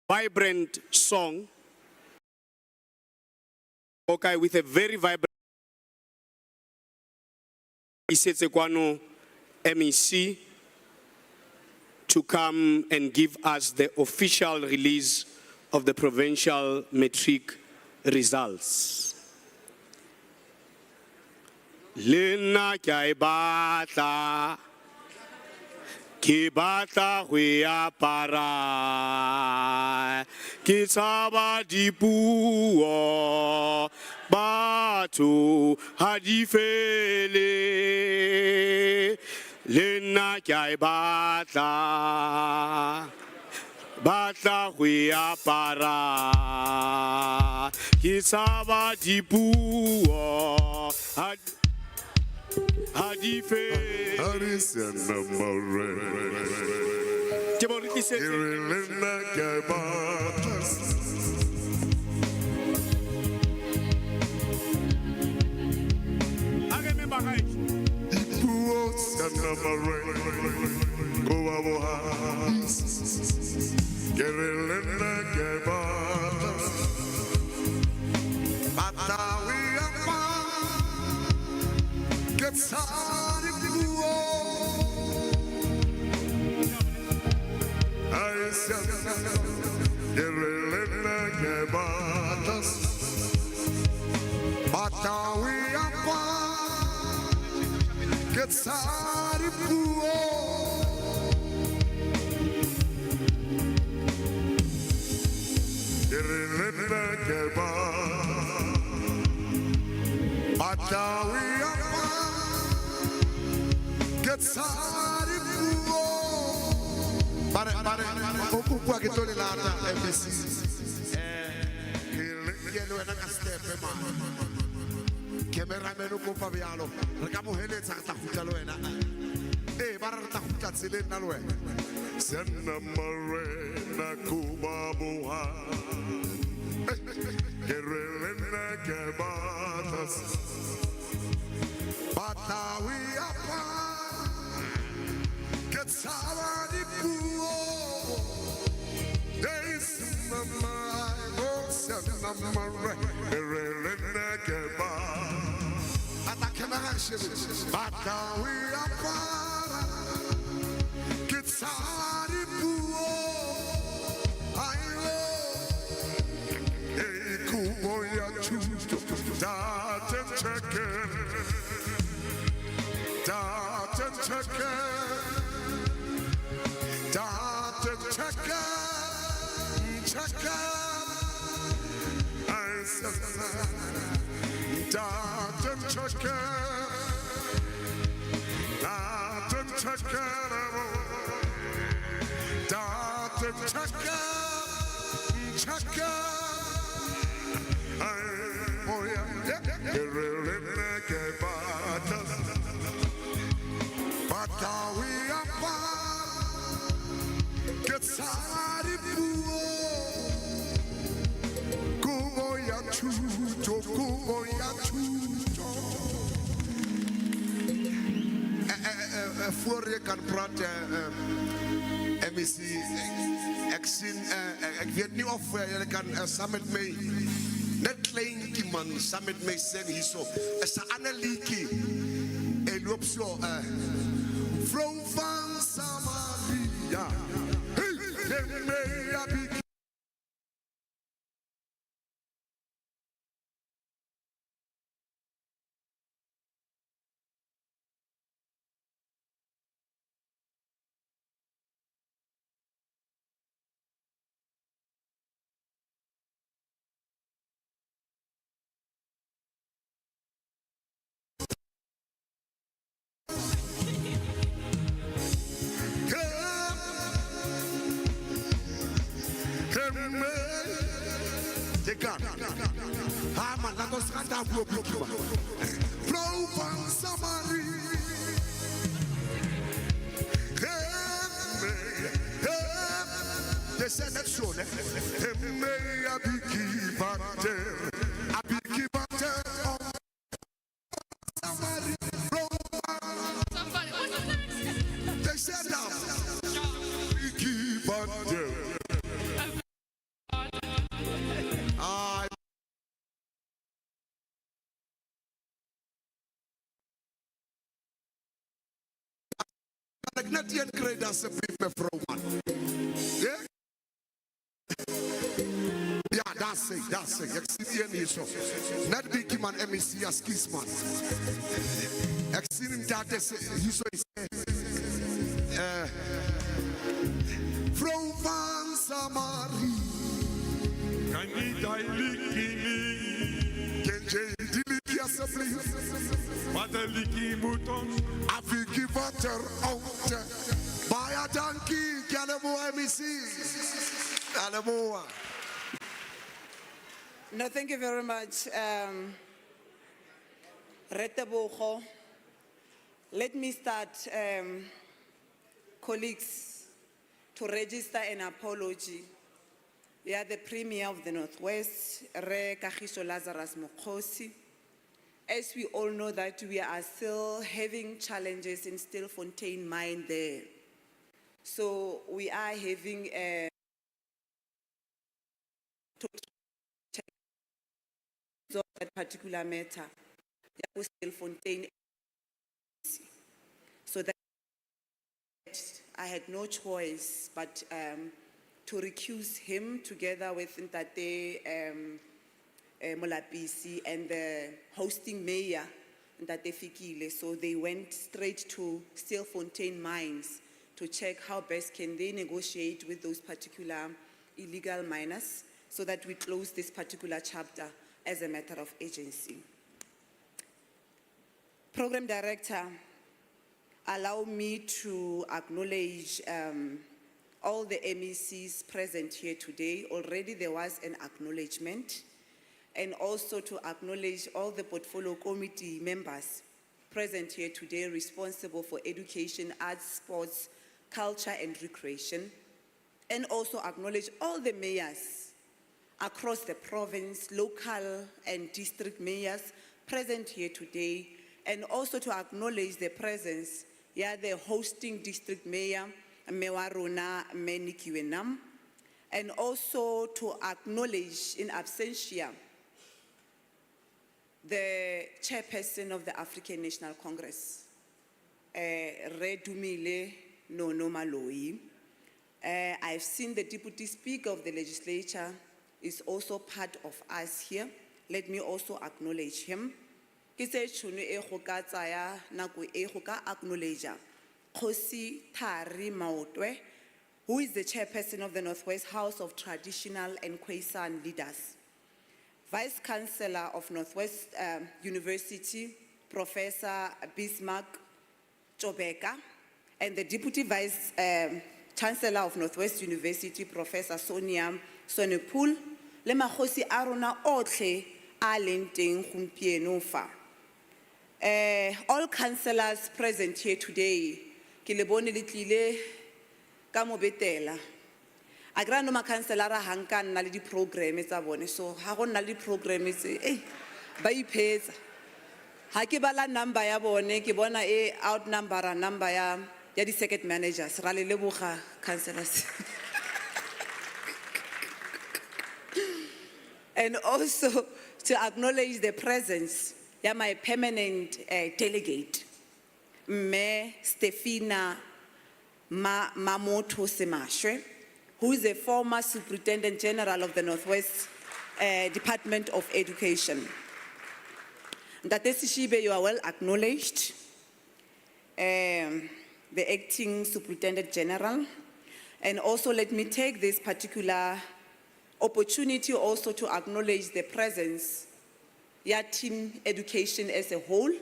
Vibrant song. Okay, with a very vibrant. Isetsekwano NSC to come and give us the official release of the provincial matric results. Lena kya bata, ki bata huya para, ki saba dipuo, batu hadifele. Lena kya bata, bata huya para, ki saba dipuo. Hadife Harisen namare Jaboriti se Irelena kabatas Agame bahai Ipuo sanamare Kowaboha Irelena kabatas Batawi apa Sari buo, I said, Yerelena kebatas, Batawi apa, get sari buo, Yerelena kebatas, Batawi apa. Get sorry, pare, ocupa che tole l'ata NSC. Che lo è una castepe, ma che mi rameno con Fabiano, perché muhele sarta futa lo è na. Barata futa zilena lo è. Senna marena kuba buha. Che relena che batas. Batawi apa. Get somebody poor. There is no mind, oh, seven of my right. But we are para. Get somebody poor. I know. Hey, Kubo, ya choose to that and check it. That and check it. Chaka, I said, Datan Chaka, Datan Chaka, Datan Chaka, Chaka, oh yeah, you're really like a bata, bata we are. Get sorry, Kumo ya chuto, Kumo ya chuto. Fuori kan praten, emissie, ik weet niet of je kan samen met mij, net klein man, samen met mij zeggen hier zo, is een analyse, loopt zo, vrouw van Samaria. Somebody, what's the next? birthday. Not yet great as a people from one. Yeah? Yeah, that's it. Exciting is so. Not big man MEC as Kisman. Exciting that is from Van Samari. Kanita ilikini, Kenje Diliki Assembly. Mataliki Muton, Afiki Vater out. By a donkey, Calamo MEC. Calamo. No, thank you very much. Retebogo. Let me start, colleagues, to register an apology. Yeah, the Premier of the Northwest, Re Kagiso Lazarus Mokhosi. As we all know that we are still having challenges in Stilfontein mine there. So we are having a that particular matter. Stilfontein. So that I had no choice but to recuse him together with Ntate Molapisi and the hosting mayor, Ntate Fikile. So they went straight to Stilfontein mines to check how best can they negotiate with those particular illegal miners so that we close this particular chapter as a matter of agency. Program Director, allow me to acknowledge all the MECs present here today. Already there was an acknowledgement, and also to acknowledge all the portfolio committee members present here today responsible for education, arts, sports, culture and recreation, and also acknowledge all the mayors across the province, local and district mayors present here today, and also to acknowledge the presence, the hosting district mayor, Mewaruna Menikiwenam, and also to acknowledge in absentia the chairperson of the African National Congress, Redumile Nono Maloi. I've seen the deputy speaker of the legislature is also part of us here. Let me also acknowledge him. Acknowledge Khosi Thari Maotwe, who is the chairperson of the Northwest House of Traditional and Khoisan Leaders. Vice Chancellor of Northwest University, Professor Bismarck Chobeka, and the Deputy Vice Chancellor of Northwest University, Professor Sonia Sonepul, le makhosi a rona otlhe a leng teng gompieno fa. All councillors present here today, ke le bone le tlile ka mo betela. A gra no ma councillor a hanka nna le di programme tsa bone, so ha go nna le di programme tse ba iphetsa. Ha ke bala number ya bone ke bona outnumber number ya di circuit managers ra le leboga councillors. And also to acknowledge the presence of my permanent delegate, Me Stefina Mamoto Semashwe, who is a former Superintendent General of the Northwest Department of Education. Ntate Sishibe, you are well acknowledged. The Acting Superintendent General. And also let me take this particular opportunity also to acknowledge the presence of team education as a whole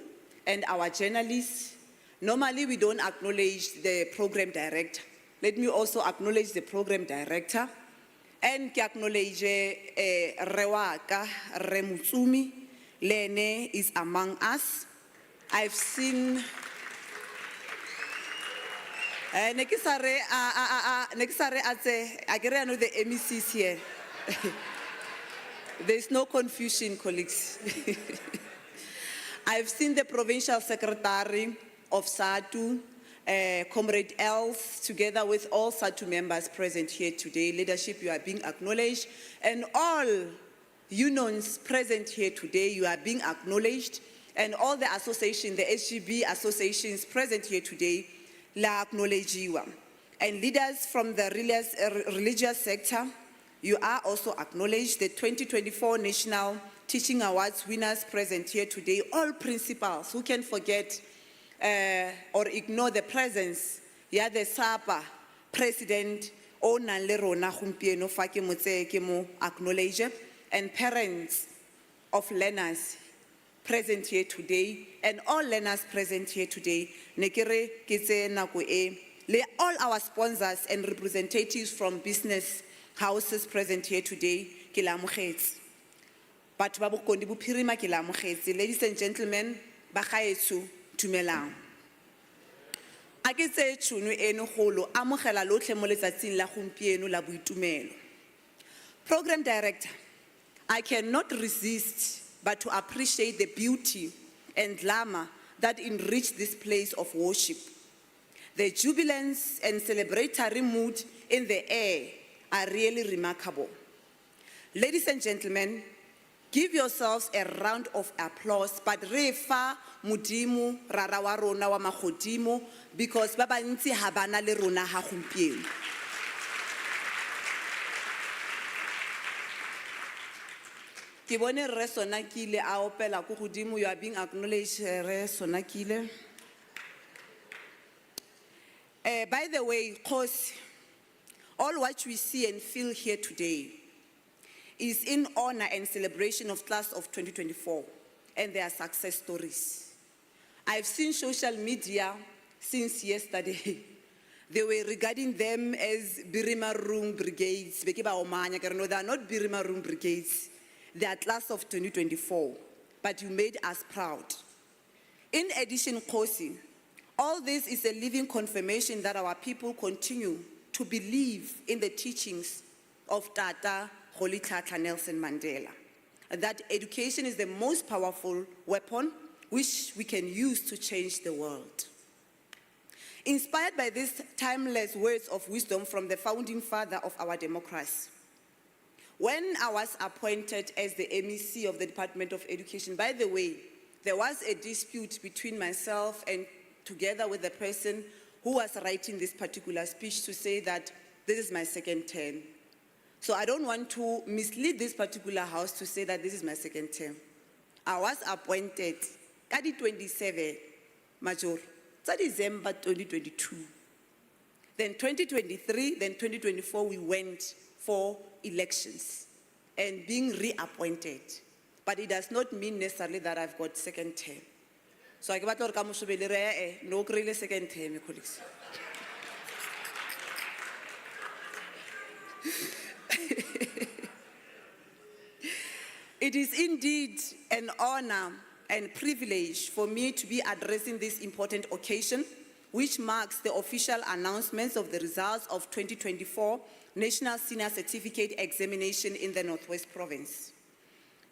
and our journalists. Normally we don't acknowledge the program director. Let me also acknowledge the program director and acknowledge Rewaka Remutsumi. Lene is among us. I've seen Nekisare I know the MECs here. There's no confusion, colleagues. I've seen the provincial secretary of SATU, Comrade Els, together with all SATU members present here today. Leadership, you are being acknowledged. And all unions present here today, you are being acknowledged. And all the associations, the SGB associations present here today, la acknowledge you. And leaders from the religious sector, you are also acknowledged. The 2024 National Teaching Awards winners present here today, all principals, who can forget or ignore the presence, ya the SAPA president, o nang le rona gompieno fa ke mo tseye ke mo acknowledge, and parents of learners present here today, and all learners present here today, ne ke re ke tse nako e, le all our sponsors and representatives from business houses present here today, ke la amogetse. Batho ba bokone bophirima ke la amogetse. Ladies and gentlemen, ba gaetsho dumelang. A ke tse tšhono eno golo amogela lotlhe mo letsatsing la gompieno la boitumelo. Program Director, I cannot resist but to appreciate the beauty and glamour that enrich this place of worship. The jubilance and celebratory mood in the air are really remarkable. Ladies and gentlemen, give yourselves a round of applause, but refa mudimu rara wa rona wa magodimo, because ba bantsi ha bana le rona ha gompieno. Ke bone Re Sonakile a opela ko godimo, you are being acknowledged, Re Sonakile. By the way, cause all what we see and feel here today is in honor and celebration of class of 2024 and their success stories. I've seen social media since yesterday. They were regarding them as Birima Room Brigades. No, they are not Birima Room Brigades. They are class of 2024, but you made us proud. In addition, Kosi, all this is a living confirmation that our people continue to believe in the teachings of Tata Holy Tata Nelson Mandela, and that education is the most powerful weapon which we can use to change the world. Inspired by these timeless words of wisdom from the founding father of our democracy, when I was appointed as the MEC of the Department of Education, by the way, there was a dispute between myself and together with the person who was writing this particular speech to say that this is my second term. So I don't want to mislead this particular house to say that this is my second term. I was appointed Kadi 27 Major, December 2022. Then 2023, then 2024, we went for elections and being reappointed. But it does not mean necessarily that I've got second term. So I get no really second term, colleagues. It is indeed an honor and privilege for me to be addressing this important occasion, which marks the official announcements of the results of 2024 National Senior Certificate Examination in the Northwest Province.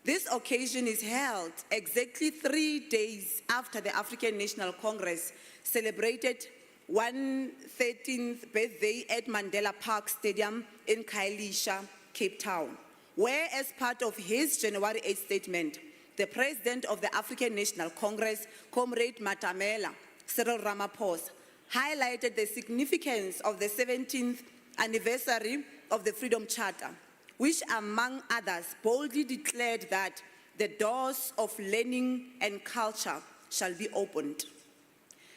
This occasion is held exactly 3 days after the African National Congress celebrated 113th birthday at Mandela Park Stadium in Khayelitsha, Cape Town, where as part of his January 8 statement, the President of the African National Congress, Comrade Matamela, Cyril Ramaphosa, highlighted the significance of the 17th anniversary of the Freedom Charter, which among others boldly declared that the doors of learning and culture shall be opened.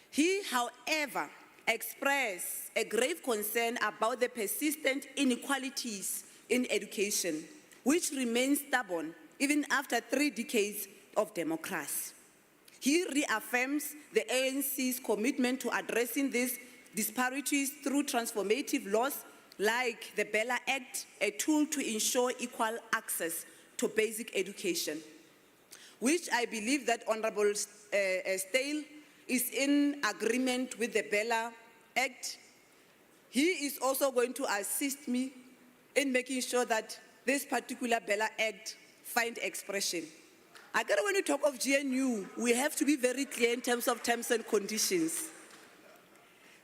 He, however, expressed a grave concern about the persistent inequalities in education, which remain stubborn even after 3 decades of democracy. He reaffirms the ANC's commitment to addressing these disparities through transformative laws like the Bella Act, a tool to ensure equal access to basic education, which I believe that Honorable Stale is in agreement with the Bella Act. He is also going to assist me in making sure that this particular Bella Act find expression. Again, when you talk of GNU, we have to be very clear in terms of terms and conditions.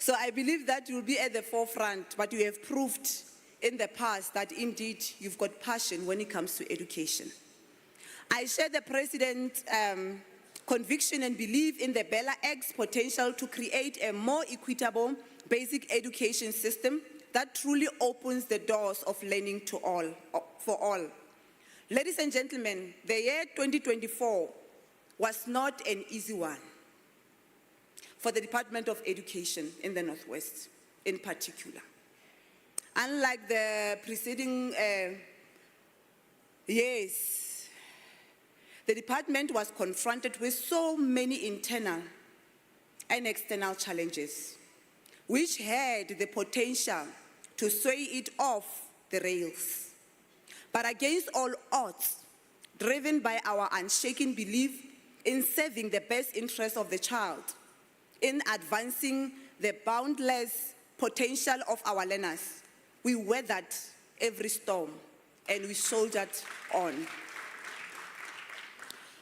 So I believe that you'll be at the forefront, but you have proved in the past that indeed you've got passion when it comes to education. I share the President's conviction and believe in the Bella Act's potential to create a more equitable basic education system that truly opens the doors of learning to all, for all. Ladies and gentlemen, the year 2024 was not an easy one for the Department of Education in the Northwest in particular. Unlike the preceding years, the department was confronted with so many internal and external challenges, which had the potential to sway it off the rails. But against all odds, driven by our unshaken belief in serving the best interests of the child, in advancing the boundless potential of our learners, we weathered every storm and we soldiered on.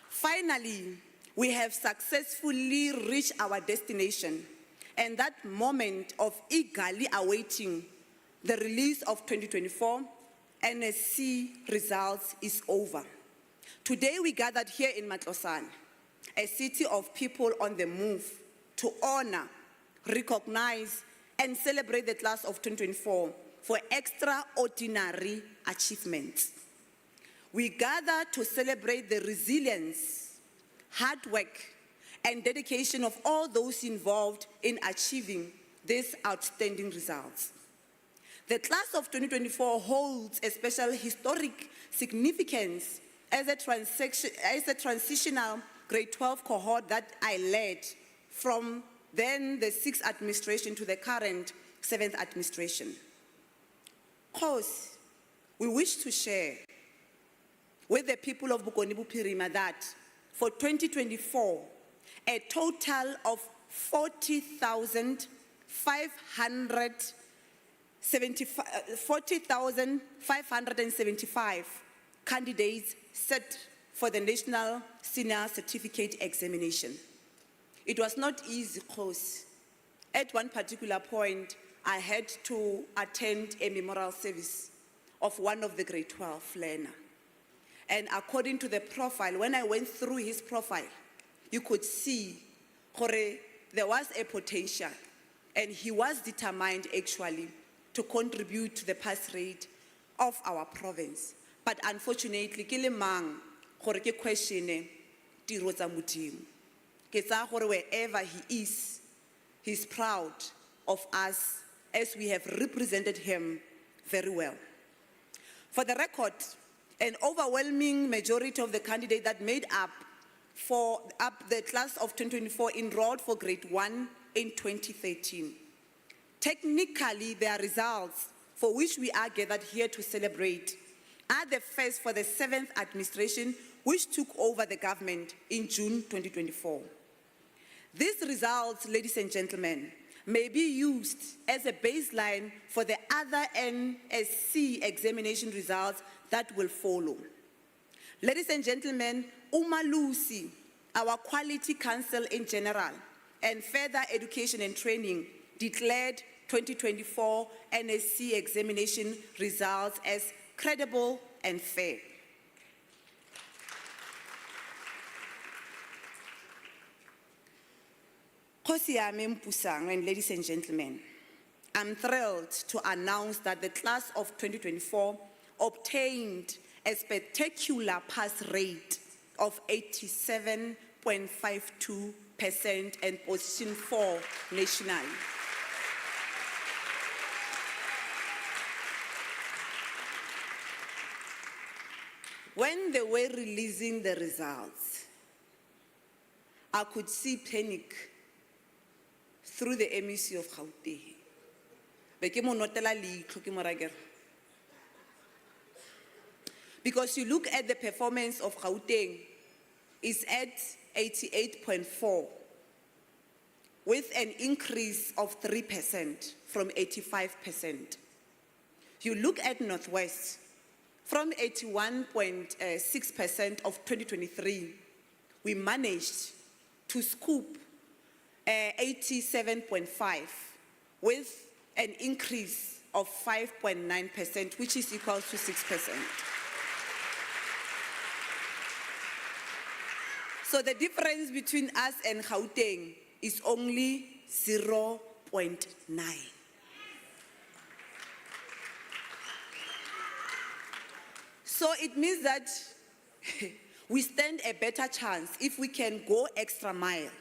Finally, we have successfully reached our destination, and that moment of eagerly awaiting the release of 2024 NSC results is over. Today we gathered here in Matlosane, a city of people on the move, to honor, recognize, and celebrate the class of 2024 for extraordinary achievements. We gather to celebrate the resilience, hard work, and dedication of all those involved in achieving these outstanding results. The class of 2024 holds a special historic significance as a transitional grade 12 cohort that I led from then the 6th administration to the current 7th administration. Of course, we wish to share with the people of Bokoni Bophirima that for 2024, a total of 40,575 candidates set for the National Senior Certificate Examination. It was not easy, because at one particular point, I had to attend a memorial service of one of the grade 12 learner. And according to the profile, when I went through his profile, you could see there was a potential, and he was determined actually to contribute to the pass rate of our province. But unfortunately, ke le mang gore ke questione tiro tsa Modimo. Ke tsaya gore wherever he is, he's proud of us as we have represented him very well. For the record, an overwhelming majority of the candidates that made up the class of 2024 enrolled for grade 1 in 2013. Technically, their results, for which we are gathered here to celebrate, are the first for the 7th administration, which took over the government in June 2024. These results, ladies and gentlemen, may be used as a baseline for the other NSC examination results that will follow. Ladies and gentlemen, Umalusi, our Quality Council in general, and Further Education and Training declared 2024 NSC examination results as credible and fair. And ladies and gentlemen, I'm thrilled to announce that the class of 2024 obtained a spectacular pass rate of 87.52% and position 4 nationally. When they were releasing the results, I could see panic through the MEC of Gauteng. Because you look at the performance of Gauteng, it's at 88.4, with an increase of 3% from 85%. You look at Northwest, from 81.6% of 2023, we managed to scoop 87.5, with an increase of 5.9%, which is equal to 6%. So the difference between us and Gauteng is only 0.9. So it means that we stand a better chance if we can go extra mile.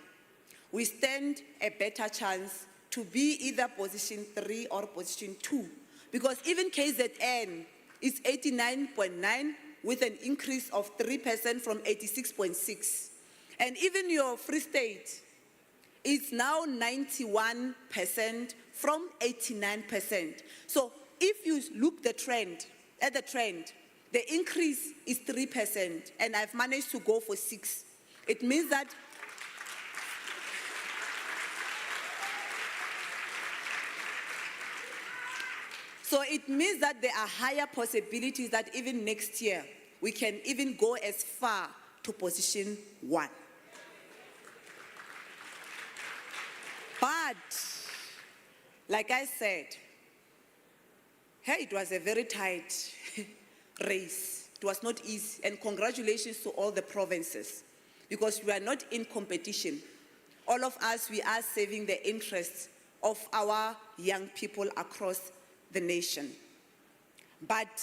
We stand a better chance to be either position 3 or position 2. Because even KZN is 89.9 with an increase of 3% from 86.6. And even your Free State is now 91% from 89%. So if you look at the trend, the increase is 3%, and I've managed to go for 6. It means that there are higher possibilities that even next year we can even go as far to position 1. But, like I said, hey, it was a very tight race. It was not easy, and congratulations to all the provinces, because we are not in competition. All of us, we are serving the interests of our young people across the nation. But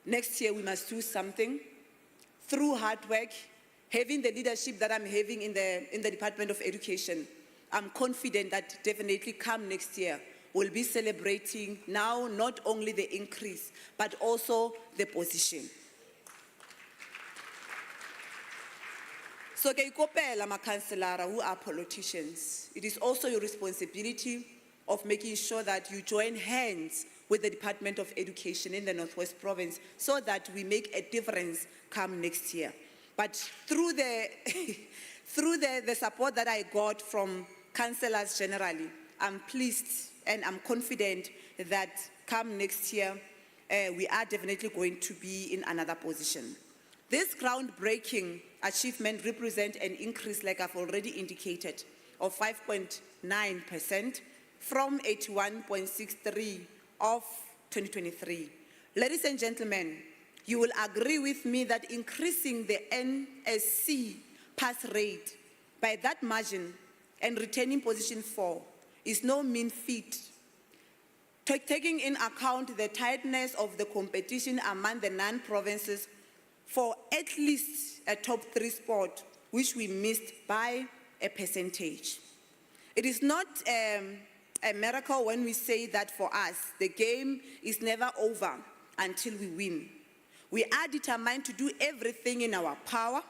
next year we must do something through hard work, having the leadership that I'm having in the Department of Education. I'm confident that definitely come next year, we'll be celebrating now not only the increase, but also the position. So ke ikopela makhanselara who are politicians. It is also your responsibility of making sure that you join hands with the Department of Education in the Northwest Province so that we make a difference come next year. But through the support that I got from councillors generally, I'm pleased and I'm confident that come next year, we are definitely going to be in another position. This groundbreaking achievement represents an increase, like I've already indicated, of 5.9% from 81.63 of 2023. Ladies and gentlemen, you will agree with me that increasing the NSC pass rate by that margin and retaining position 4 is no mean feat. Taking in account the tightness of the competition among the 9 provinces for at least a top 3 spot, which we missed by a percentage. It is not a miracle when we say that for us, the game is never over until we win. We are determined to do everything in our power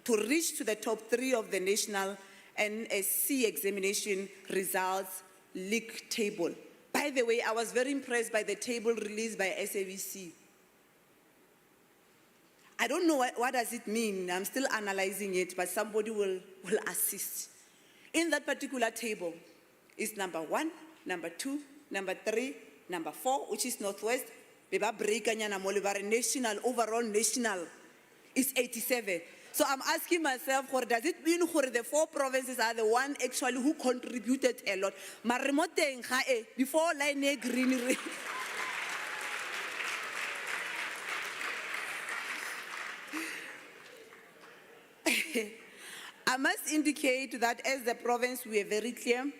to reach to the top 3 of the national NSC examination results league table. By the way, I was very impressed by the table released by SABC. I don't know what does it mean. I'm still analyzing it, but somebody will assist. In that particular table is number 1, number 2, number 3, number 4, which is Northwest. National, overall national is 87. So I'm asking myself, does it mean the 4 provinces are the one actually who contributed a lot? Before line green. I must indicate that as the province, we are very clear.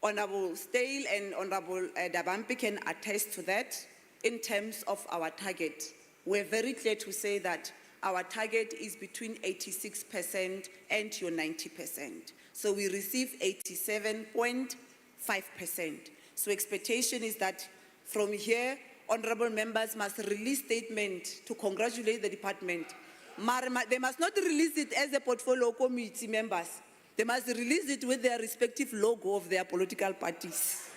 Honorable Stale and Honorable Dabampi can attest to that in terms of our target. We're very clear to say that our target is between 86% and your 90%. So we receive 87.5%. So expectation is that from here, honorable members must release statement to congratulate the department. They must not release it as a portfolio committee members. They must release it with their respective logo of their political parties.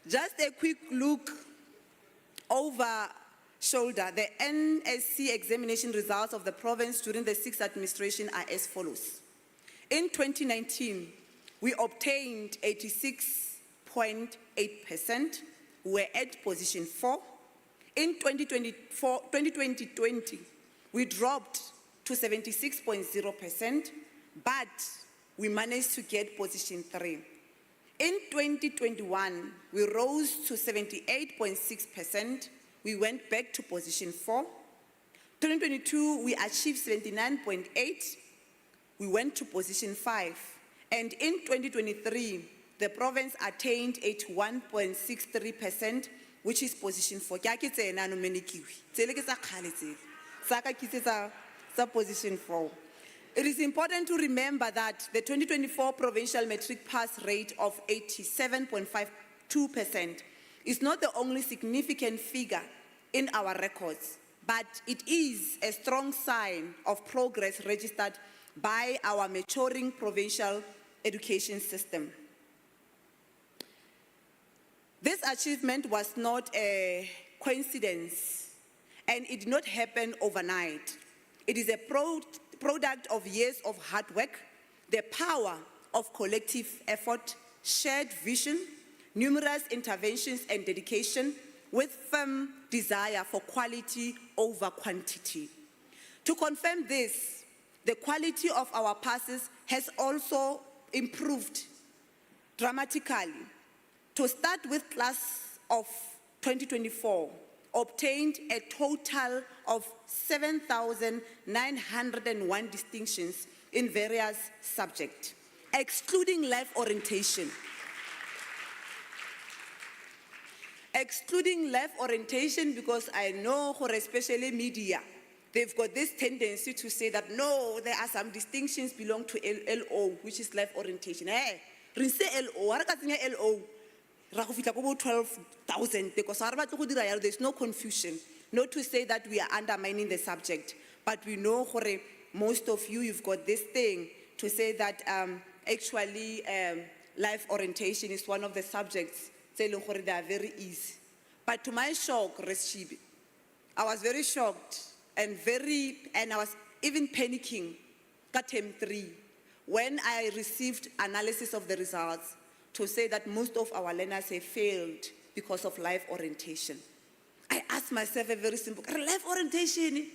Just a quick look over shoulder. The NSC examination results of the province during the 6th administration are as follows. In 2019, we obtained 86.8%. We were at position 4. In 2020, we dropped to 76.0%, but we managed to get position 3. In 2021, we rose to 78.6%. We went back to position 4. 2022, we achieved 79.8. We went to position 5. And in 2023, the province attained 81.63%, which is position 4. Position 4. It is important to remember that the 2024 provincial matric pass rate of 87.52% is not the only significant figure in our records, but it is a strong sign of progress registered by our maturing provincial education system. This achievement was not a coincidence, and it did not happen overnight. It is a product of years of hard work, the power of collective effort, shared vision, numerous interventions and dedication, with firm desire for quality over quantity. To confirm this, the quality of our passes has also improved dramatically. To start with, class of 2024 obtained a total of 7,901 distinctions in various subjects, excluding life orientation. Excluding life orientation, because I know, especially media, they've got this tendency to say that no, there are some distinctions belong to LO, which is life orientation. Hey, LO, LO. 12,000 because there's no confusion. Not to say that we are undermining the subject, but we know most of you've got this thing to say that actually life orientation is one of the subjects they are very easy. But to my shock, Reshibi, I was very shocked and I was even panicking at term 3 when I received analysis of the results to say that most of our learners have failed because of life orientation. I asked myself a very simple, life orientation?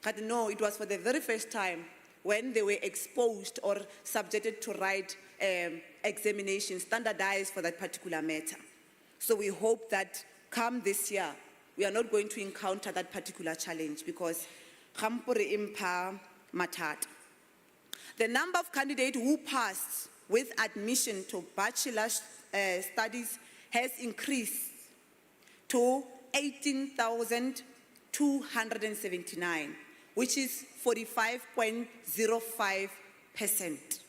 But no, it was for the very first time when they were exposed or subjected to write examinations standardized for that particular matter. So we hope that come this year, we are not going to encounter that particular challenge because the number of candidates who passed with admission to bachelor studies has increased to 18,279, which is 45.05%.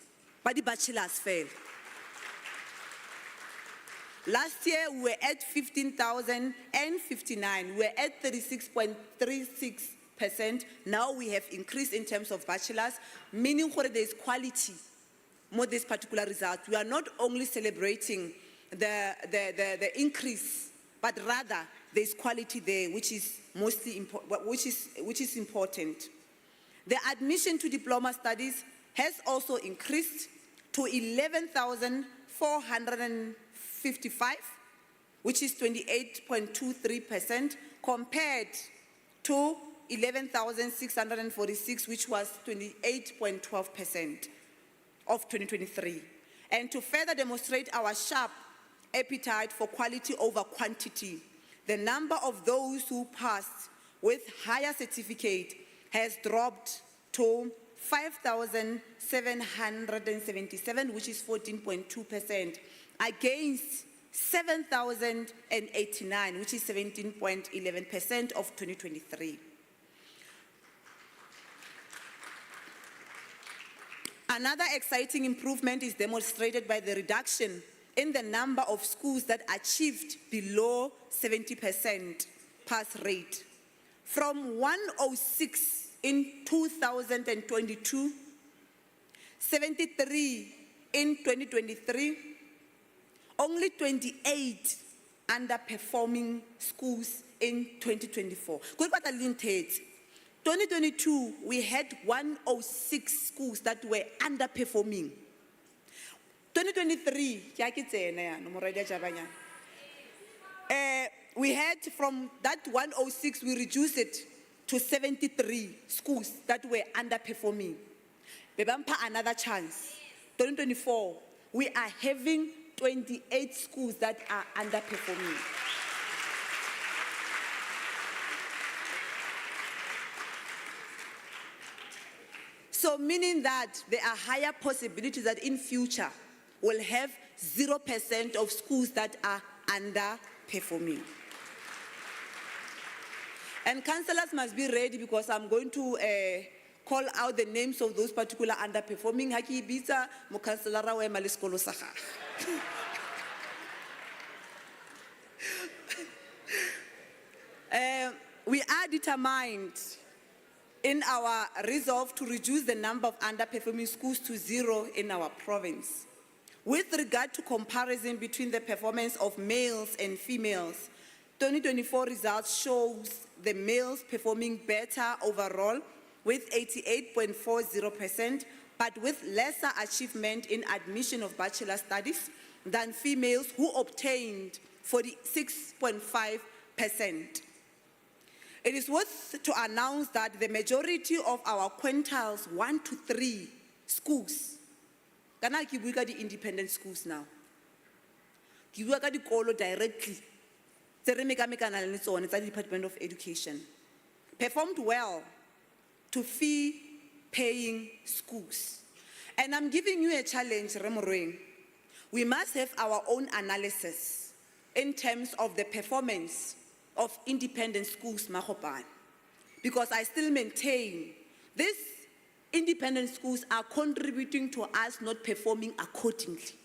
But the bachelors failed. Last year, we were at 15,059. We were at 36.36%. Now we have increased in terms of bachelors, meaning there is quality more this particular result. We are not only celebrating the increase, but rather there is quality there, which is which is important. The admission to diploma studies has also increased to 11,455, which is 28.23%, compared to 11,646, which was 28.12% of 2023. And to further demonstrate our sharp appetite for quality over quantity, the number of those who passed with higher certificate has dropped to 5,777, which is 14.2%, against 7,089, which is 17.11% of 2023. Another exciting improvement is demonstrated by the reduction in the number of schools that achieved below 70% pass rate. From 106 in 2022, 73 in 2023, only 28 underperforming schools in 2024. 2022, we had 106 schools that were underperforming. 2023, we had from that 106, we reduced it to 73 schools that were underperforming. Bebampa another chance. 2024, we are having 28 schools that are underperforming. So meaning that there are higher possibilities that in future we'll have 0% of schools that are underperforming. And councillors must be ready because I'm going to call out the names of those particular underperforming. Haki ibitsa mo councillor wa ema le sekolo sa gagwe. We are determined in our resolve to reduce the number of underperforming schools to 0 in our province. With regard to comparison between the performance of males and females, 2024 results shows the males performing better overall with 88.40%, but with lesser achievement in admission of bachelor studies than females who obtained 46.5%. It is worth to announce that the majority of our quintiles 1 to 3 schools, kana ke bua ka di independent schools now, ke bua ka dikolo directly tse re mekamekana le tsone tsa Department of Education, performed well to fee-paying schools. And I'm giving you a challenge, Remoreng. We must have our own analysis in terms of the performance of independent schools, Mahopan. Because I still maintain these independent schools are contributing to us not performing accordingly.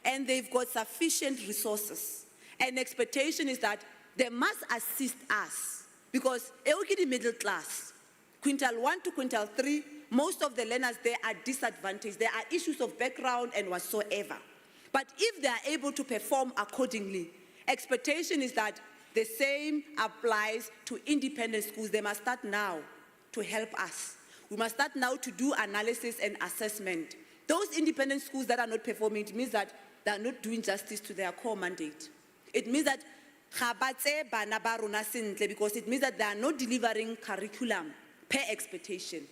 And they've got sufficient resources. And expectation is that they must assist us. Because the middle class, quintile 1 to quintile 3, most of the learners there are disadvantaged. There are issues of background and whatsoever. But if they are able to perform accordingly, expectation is that the same applies to independent schools. They must start now to help us. We must start now to do analysis and assessment. Those independent schools that are not performing, it means that they are not doing justice to their core mandate. It means that because it means that they are not delivering curriculum per expectation.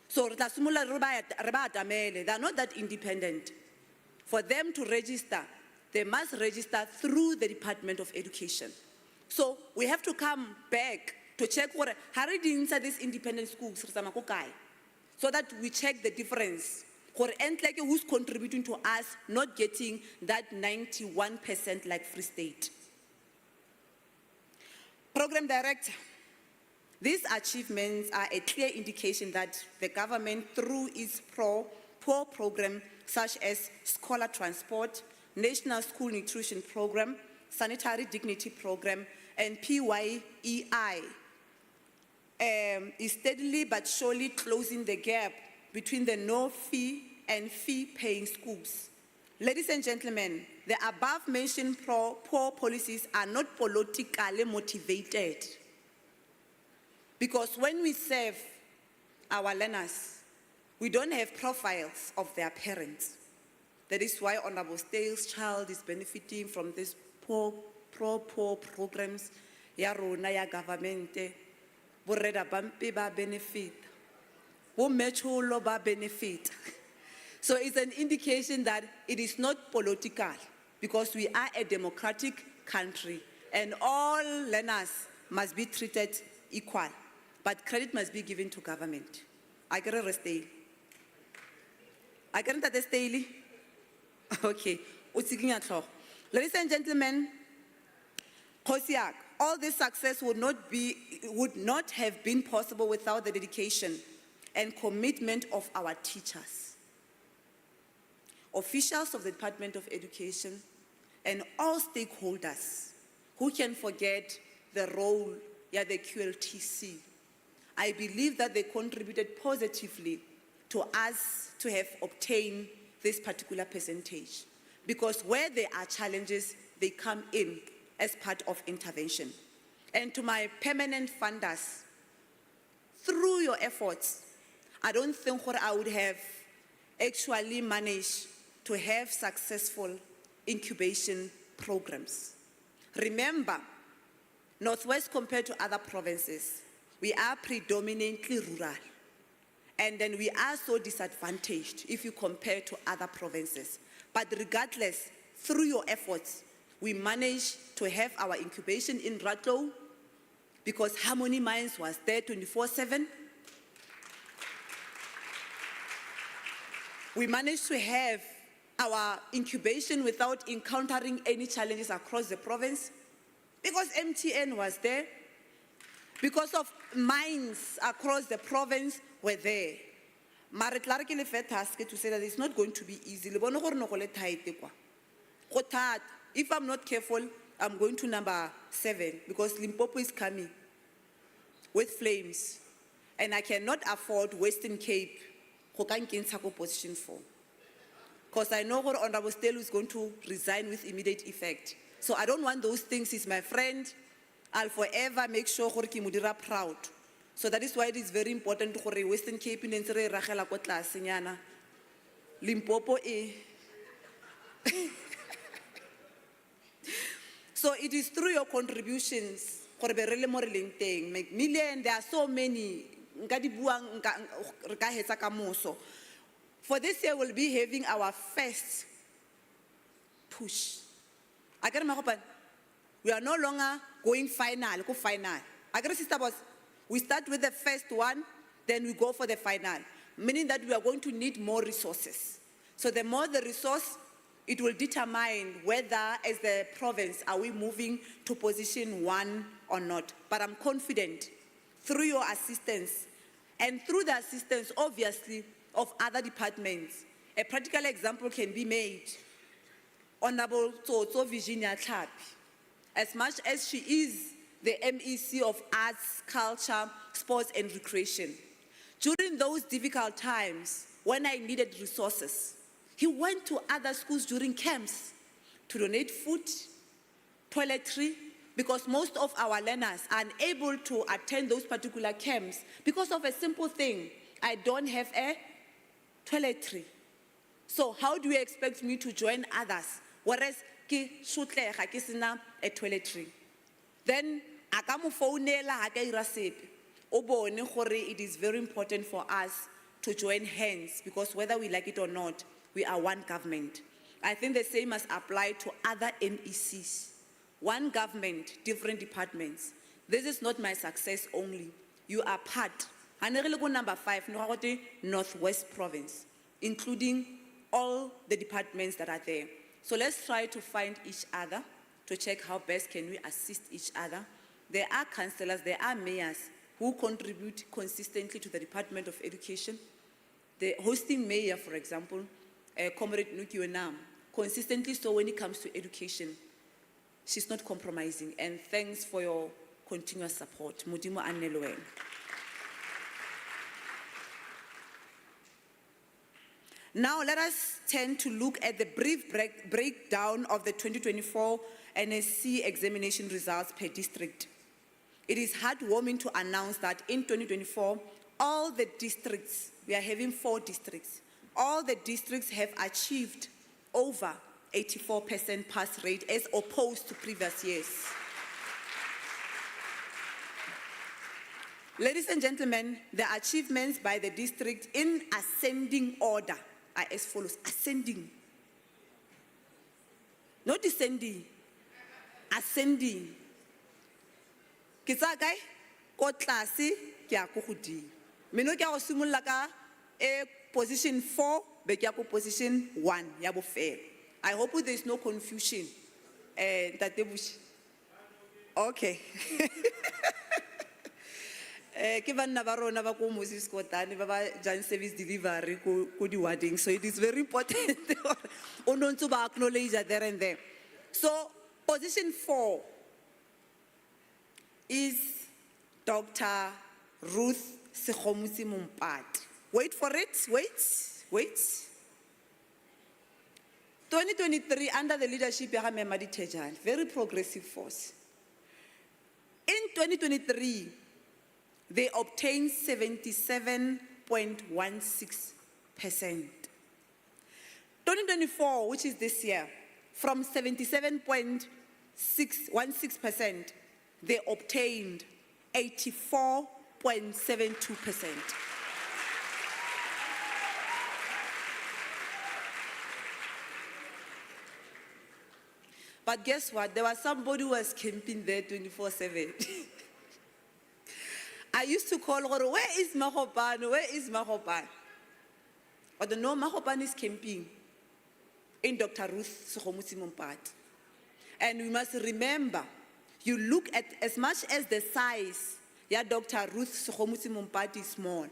So they are not that independent. For them to register, they must register through the Department of Education. So we have to come back to check what inside these independent schools, so that we check the difference. Who's contributing to us not getting that 91% like Free State. Program Director, these achievements are a clear indication that the government, through its poor program such as Scholar Transport, National School Nutrition Program, Sanitary Dignity Program, and PYEI, is steadily but surely closing the gap between the no-fee and fee-paying schools. Ladies and gentlemen, the above-mentioned poor policies are not politically motivated. Because when we serve our learners, we don't have profiles of their parents. That is why Honorable Stale's child is benefiting from these poor programs. Ya rona ya government, boreda bampi ba benefit, bo methulo ba benefit. So it's an indication that it is not political, because we are a democratic country and all learners must be treated equal. But credit must be given to government. I get a stay. I get that stay. Okay. Ladies and gentlemen, all this success would not have been possible without the dedication and commitment of our teachers, officials of the Department of Education, and all stakeholders. Who can forget the role of the QLTC? I believe that they contributed positively to us to have obtained this particular percentage, because where there are challenges, they come in as part of intervention. And to my permanent funders, through your efforts, I don't think I would have actually managed to have successful incubation programs. Remember, Northwest compared to other provinces, we are predominantly rural. And then we are so disadvantaged if you compare to other provinces. But regardless, through your efforts, we managed to have our incubation in Ratlow because Harmony Mines was there 24/7. We managed to have our incubation without encountering any challenges across the province because MTN was there, because of mines across the province were there. Mare tla re ke le fe task to say that it's not going to be easy. Le bone gore no go le tight kwa. Go thata. If I'm not careful, I'm going to number 7 because Limpopo is coming with flames. And I cannot afford Western Cape go ka nkentsha ko position 4. Because I know what Honorable Stelu is going to resign with immediate effect. So I don't want those things. He's my friend. I'll forever make sure gore ke mo dira proud. So that is why it is very important gore Western Cape ne ntse re ragela ko tlase nyana. Limpopo e. So it is through your contributions gore be re le mo re leng teng. Million, there are so many. Nka di buang nka re ka hetsa ka moso. For this year, we'll be having our first push. We are no longer going final. Sister boss, we start with the first one, then we go for the final, meaning that we are going to need more resources. So the more the resource, it will determine whether, as the province, are we moving to position 1 or not. But I'm confident, through your assistance, and through the assistance, obviously, of other departments. A practical example can be made. Honorable Tsotso Virginia Tlhapi, as much as she is the MEC of Arts, Culture, Sports and Recreation, during those difficult times when I needed resources, he went to other schools during camps to donate food, toiletry, because most of our learners are unable to attend those particular camps because of a simple thing. I don't have a toiletry. So how do you expect me to join others? Whereas ke shutlega ke sena a toiletry. Then aka mo founela ha ka ira sepe. O bone gore it is very important for us to join hands because whether we like it or not, we are one government. I think the same must apply to other NECs. One government, different departments. This is not my success only. You are part. Number 5, Northwest Province, including all the departments that are there. So let's try to find each other to check how best can we assist each other. There are councillors, there are mayors who contribute consistently to the Department of Education. The hosting mayor, for example, Comrade Nuki Wenam, consistently so when it comes to education, she's not compromising. And thanks for your continuous support. Modimo Anneloen. Now let us turn to look at the brief breakdown of the 2024 NSC examination results per district. It is heartwarming to announce that in 2024, all the districts, we are having 4 districts, all the districts have achieved over 84% pass rate as opposed to previous years. Ladies and gentlemen, the achievements by the district in ascending order are as follows. Ascending. Not descending. Ascending. Kitsa kae? Ko tlase ke a go godimo. Meno ke a go simolla ka position 4 be ke a go position 1 ya bofelo. I hope there is no confusion. Okay. Ke banna ba rona ba ko Moses Kotane ba ba jang service delivery ko di warding, so it is very important o no ntse ba acknowledge there and there. So position 4 is Dr. Ruth Sekgomusi Mompati. Wait for it, wait. 2023 under the leadership of Memadi Tejani, very progressive force. In 2023 they obtained 77.16%. 2024, which is this year, from 77.616%, they obtained 84.16%. 84.72%. But guess what? There was somebody who was camping there 24/7. I used to call her, where is Mahopane? Where is Mahopane? But no, Mahopane is camping in Dr. Ruth Sokhomotsi Mompati. And we must remember, you look at as much as the size, yeah, Dr. Ruth Sokhomotsi Mompati is small,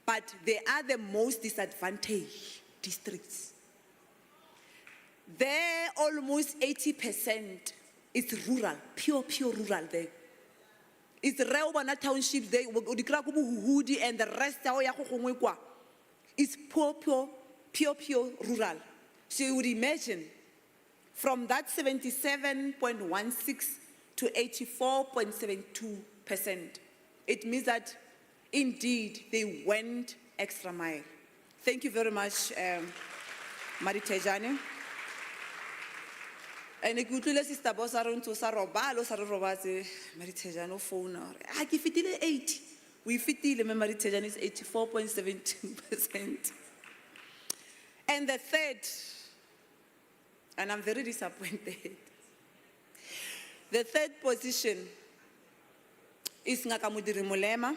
but they are the most disadvantaged districts. There, almost 80% is rural, pure rural there. It's Reobana Township there, Odikrakubu and the rest is pure rural. So you would imagine from that 77.16 to 84.72%, it means that indeed they went extra mile. Thank you very much, Maritejane. And I could tell sister boss around to Sarobalo, Sarobase, Maritejano phone. I give it 80. We fit the Maritejan is 84.72%. And the third, and I'm very disappointed, the third position is Ngakamudiri Mulema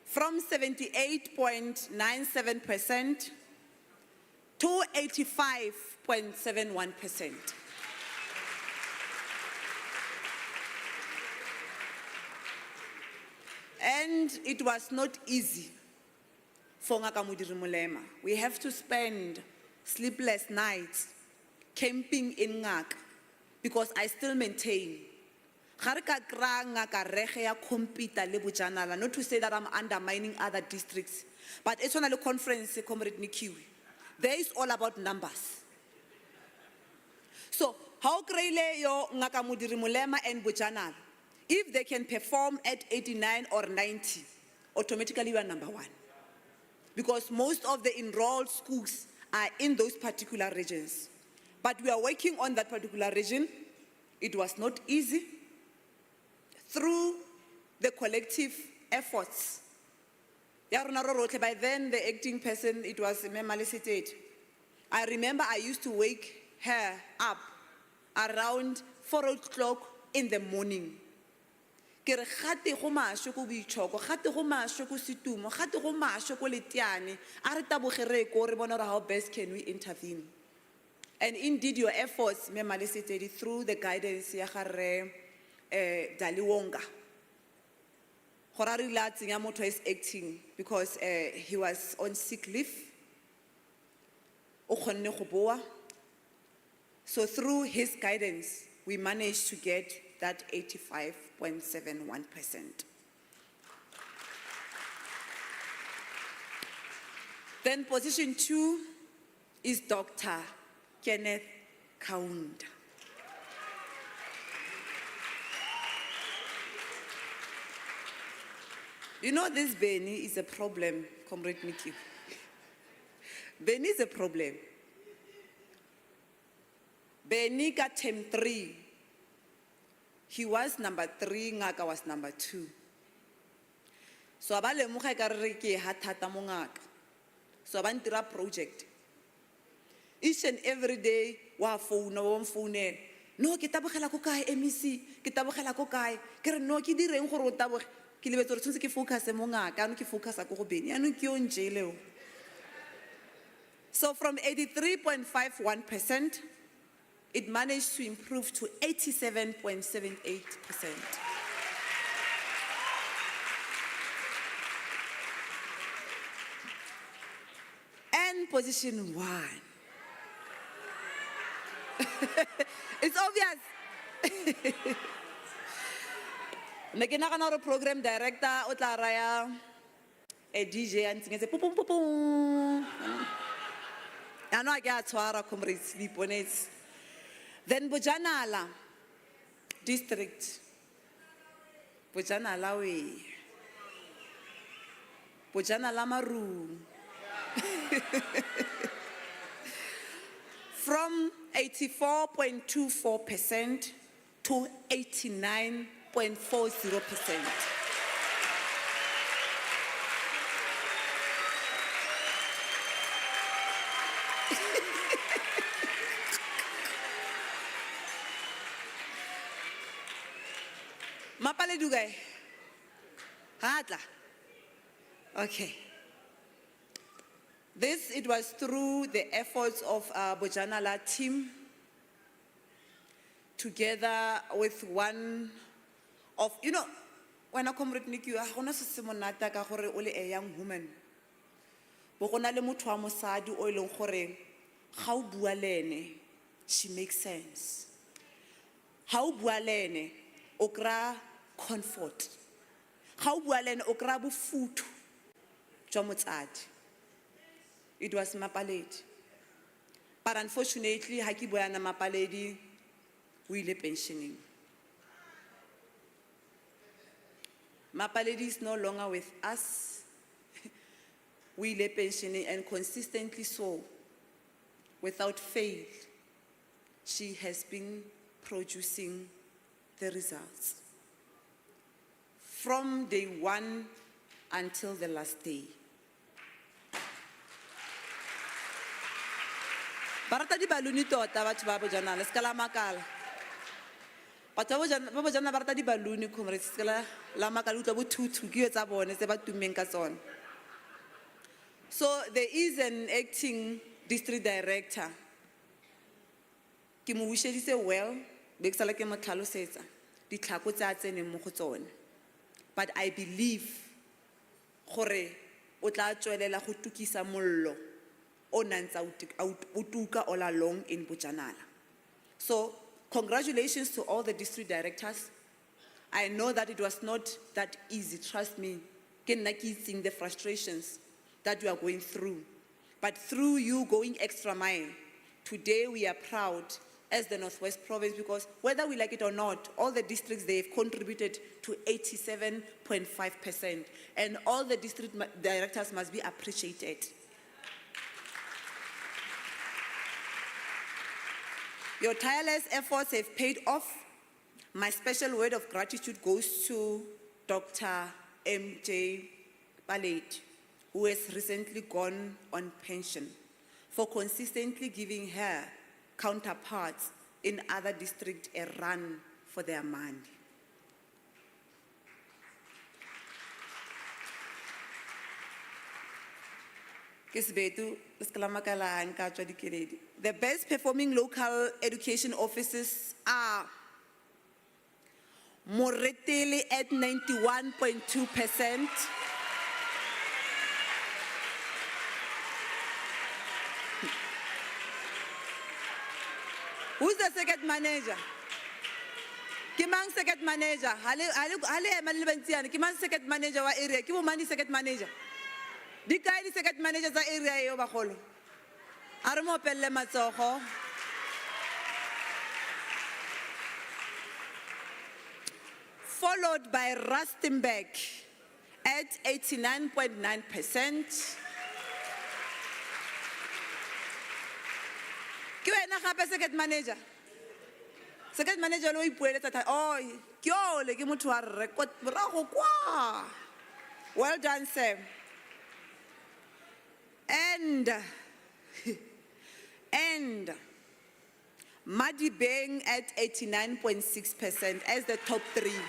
from 78.97% to 85.71%. And it was not easy for Ngakamudiri Mulema. We have to spend sleepless nights camping in Ngaka because I still maintain not to say that I'm undermining other districts, but it's on a conference, Comrade Nikiwi. There is all about numbers. So, how Kreile yo Ngakamudiri Mulema and Bujanala, if they can perform at 89 or 90, automatically you are number one. Because most of the enrolled schools are in those particular regions. But we are working on that particular region. It was not easy. Through the collective efforts. By then, the acting person, it was Memalicetate. I remember I used to wake her up around 4 o'clock in the morning. How best can we intervene? And indeed, your efforts, Memalicetate, through the guidance of Daliwonga. Horari Latsingamoto is acting because he was on sick leave. So through his guidance, we managed to get that 85.71%. Then position 2 is Dr. Kenneth Kaunda. You know, this Benny is a problem, Comrade Nikki. Benny is a problem. Benny got term 3. He was number 3, Ngaka was number 2. So abale mukha kareke hatata mongaka. So abantira project. Each and every day, wa phone, no kitabukhala ko kae MEC, kitabukhala ko kae. Kere no ki direng gore o taboge. Ki lebetso re tshwantse ke focus mo ngaka, ano ki focus ko go Beni, ano ki o njele. So from 83.51%, it managed to improve to 87.78%. And position 1. It's obvious. Nakinaka program director, Otlaraya, a DJ, and sing pum pum pum. I know I get Twara comrade sleep on it. Then Bujanala district. Bujanala way. Bujanala Maru. From 84.24% to 89.40%. Mapaledi guy. Hatla. Okay. This, it was through the efforts of Bojanala team, together with one of, when I come to Nick, I want to say monata ka gore ole a young woman. Bogona le motho wa mosadi o ileng gore ga o bua le ene, she makes sense. Ga o bua le ene, o kra comfort. Ga o bua le ene, o kra bofuthu jwa motsadi. It was Mapaledi. But unfortunately, ha ke bua na Mapaledi, o ile pensioning. Mapaledi is no longer with us. We ile pensioning, and consistently so, without fail, she has been producing the results. From day one until the last day. Barata di baluni tota batho ba Bojanala ska la makala. Batho ba Bojanala barata di baluni comrades ska la makala utla bo thuthu ke tsa bone tse ba tummeng ka tsona. So there is an acting district director. Ke mo busheditse well, be ke sala ke mo tlhalosetsa ditlhako tsa tseneng mo go tsone. But I believe gore o tla tswelela go tukisa mollo o nantsa o tuka all along in Bojanala. So congratulations to all the district directors. I know that it was not that easy, trust me. Ke nna ke itseng the frustrations that you are going through. But through you going extra mile, today we are proud as the Northwest Province, because whether we like it or not, all the districts, they've contributed to 87.5%. And all the district directors must be appreciated. Your tireless efforts have paid off. My special word of gratitude goes to Dr. MJ Ballet, who has recently gone on pension, for consistently giving her counterparts in other districts a run for their money. The best performing local education offices are Moretele at 91.2%. Who's the second manager? Kimang second manager? Kimang second manager wa area? Kimu mani second manager? Di kae di second manager sa area yo bagolo? Are mo pelle matsogo? Followed by Rustenburg at 89.9%. Ke wena gape second manager? Second manager lo ipueletsa tha, oh, ke ole ke motho wa rre ko brago kwa. Well done, sir. And Madibeng at 89.6% as the top three.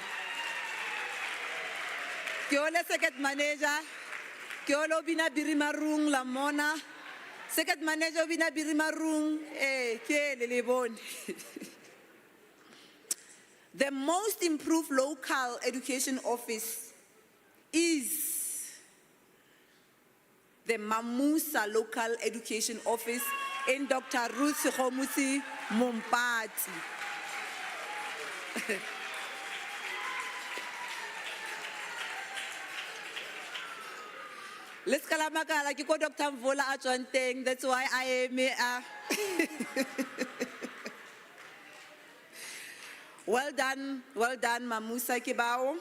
Ke ole second manager, ke ole Bina Birimarung Lamona. Second manager Bina Birimarung, ke le bone. The most improved local education office is the Mamusa Local Education Office in Dr. Ruth Khomusi Mumpati. Let's kalamakala ki ko Dr. Mvola Achwanteng, that's why I am here. Well done, Mamusa Kibao.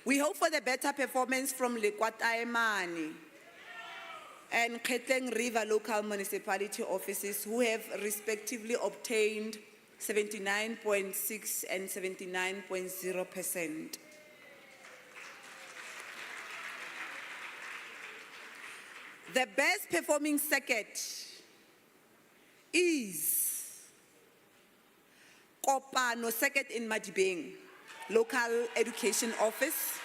We hope for the better performance from Lekwataemani and Keteng River local municipality offices, who have respectively obtained 79.6 and 79.0%. The best performing circuit is Kopano circuit in Madibeng Local Education Office.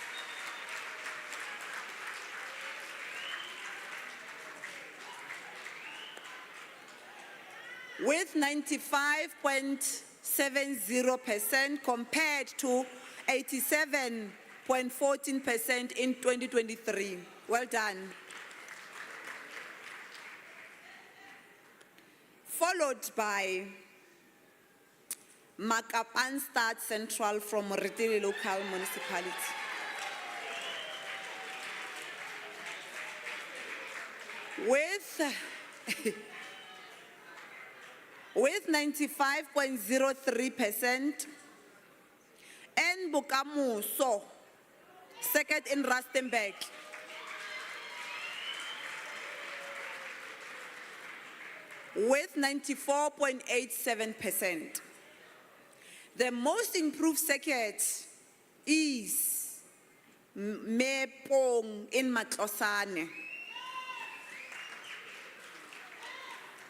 With 95.70% compared to 87.14% in 2023. Well done. Followed by Makapanstad Central from Moretele Local Municipality. With 95.03%, and Bokamoso, second in Rustenburg. With 94.87%. The most improved circuit is Mepong in Matlosane,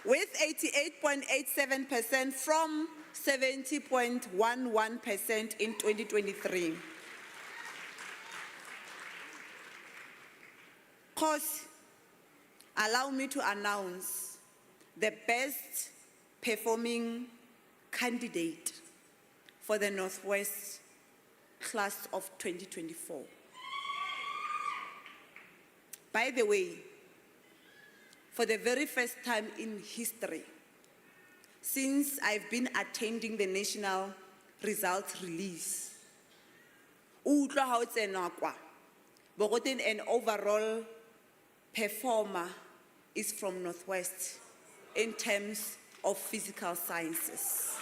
with 88.87% from 70.11% in 2023. Cause, allow me to announce the best performing candidate for the Northwest class of 2024. By the way, for the very first time in history, since I've been attending the national results release, an overall performer is from Northwest in terms of physical sciences.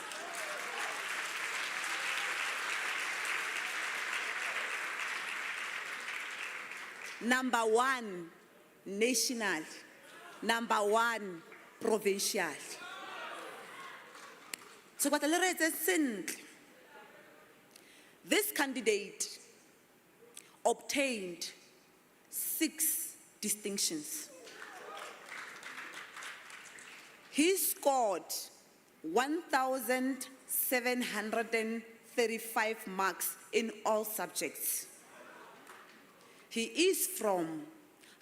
Number 1, national. Number 1, provincial. So what this candidate obtained 6 distinctions. He scored 1,735 marks in all subjects. He is from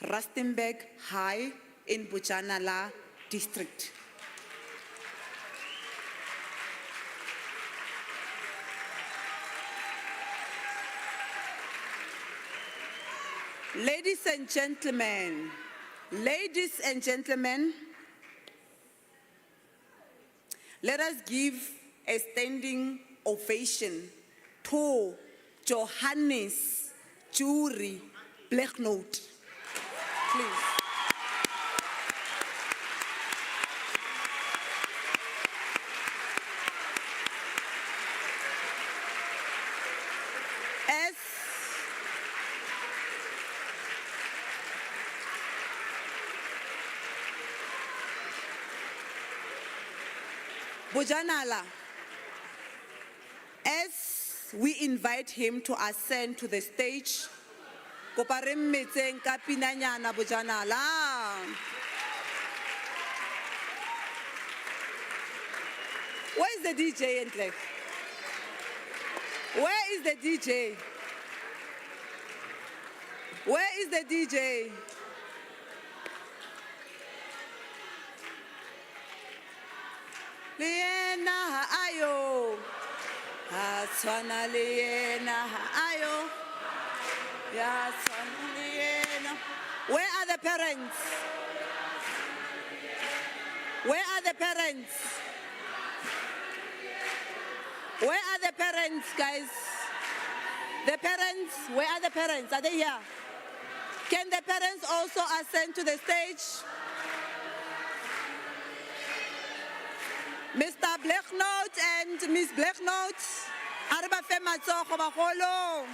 Rustenburg High in Bojanala district. Ladies and gentlemen, let us give a standing ovation to Johannes Jury Blacknote, please. Bojanala, as we invite him to ascend to the stage, Koparem metseng ka pinanyana Bojanala. Where is the DJ, Entlek? Where is the DJ? Where is the DJ? Liena ayo, Hatswana liena ayo, Yatswana liena. Where are the parents? Where are the parents? Where are the parents, guys? The parents, where are the parents? Are they here? Can the parents also ascend to the stage? Mr. Blacknote and Miss Blacknote, Arba Fematso Kobaholo.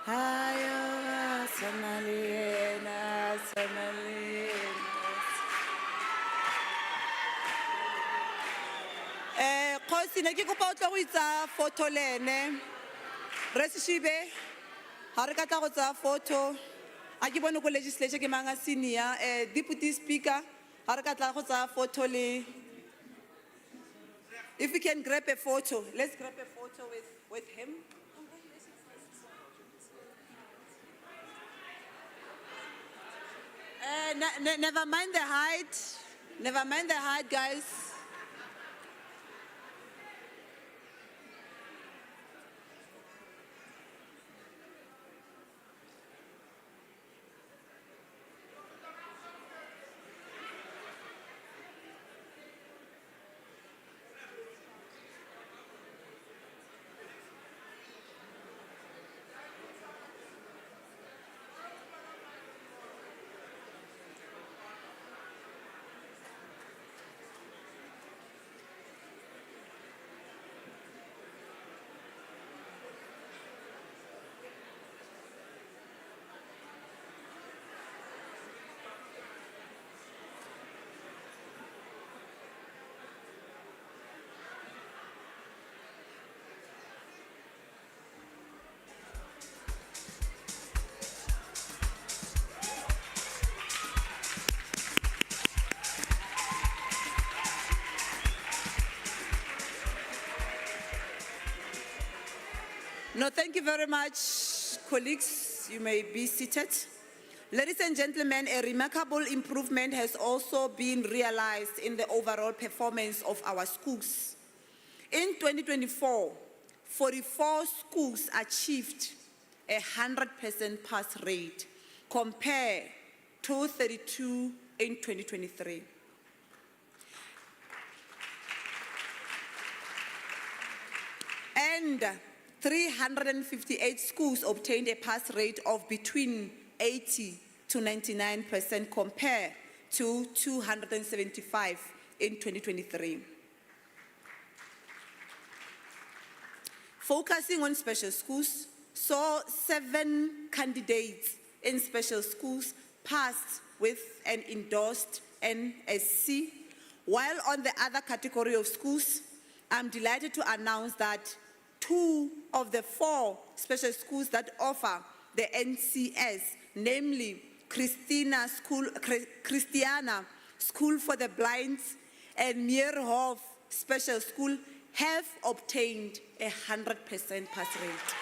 Ayo, Samalina, Samalina. Khosi ne ke kopa o tla go itsa photo lene. Resishibe, ha re ka tla go tsa photo. A ke bone go legislature ke manga senior deputy speaker ha re ka tla go tsa photo le If we can grab a photo, let's grab a photo with him. Never mind the height. Never mind the height, guys. No, thank you very much, colleagues. You may be seated. Ladies and gentlemen, a remarkable improvement has also been realized in the overall performance of our schools. In 2024, 44 schools achieved a 100% pass rate compared to 32 in 2023. And 358 schools obtained a pass rate of between 80 to 99% compared to 275 in 2023. Focusing on special schools, saw 7 candidates in special schools passed with an endorsed NSC, while on the other category of schools, I'm delighted to announce that 2 of the 4 special schools that offer the NCS, namely Christiana School for the Blind and Meerhof Special School, have obtained a 100% pass rate.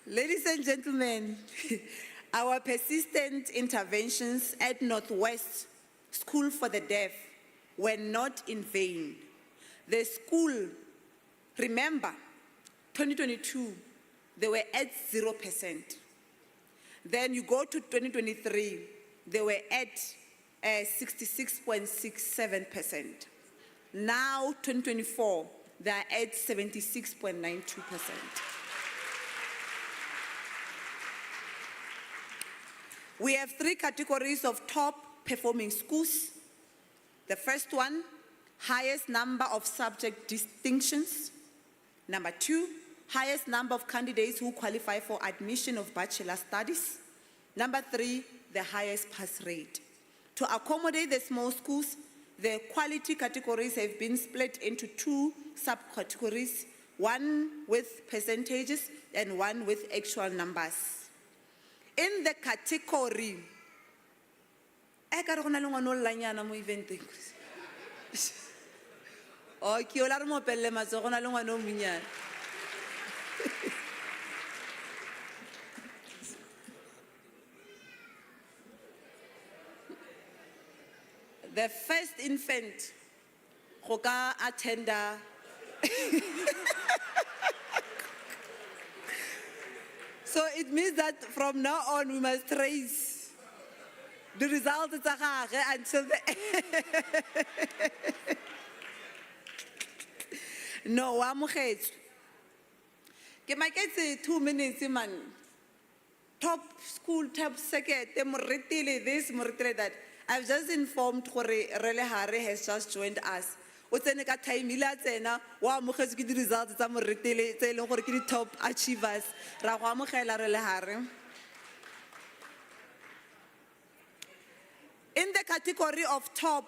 Ladies and gentlemen, our persistent interventions at Northwest School for the Deaf were not in vain. The school, remember, 2022, they were at 0%. Then you go to 2023, they were at 66.67%. Now, 2024, they are at 76.92%. We have 3 categories of top performing schools. The first one, highest number of subject distinctions. Number 2, highest number of candidates who qualify for admission of bachelor studies. Number 3, the highest pass rate. To accommodate the small schools, the quality categories have been split into 2 subcategories, one with percentages and one with actual numbers. In the category, the first infant, Hoga attender. So it means that from now on we must trace the results until the No, amogetswe. Ke maketse 2 minutes man. Top school, top second, this, that. I've just informed Gore Rele Hare has just joined us. What's the next time? Milatsena, wa amogetswe ke di results tsa moretele tse eleng gore ke di top achievers. Ra go amogela Rele Hare. In the category of top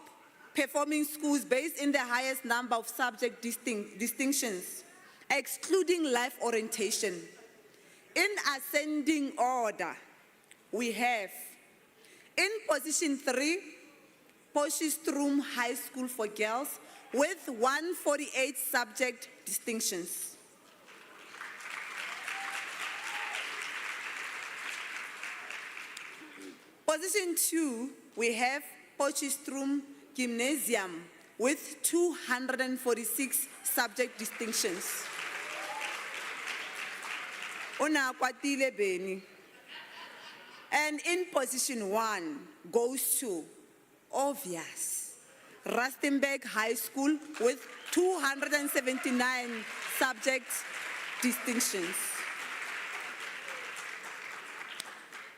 performing schools based in the highest number of subject distinctions, excluding life orientation, in ascending order, we have in position 3, Potchefstroom High School for Girls with 148 subject distinctions. Position 2, we have Potchefstroom Gymnasium with 246 subject distinctions. Una kwatile Beni. And in position 1 goes to, obvious, Rustenburg High School with 279 subject distinctions.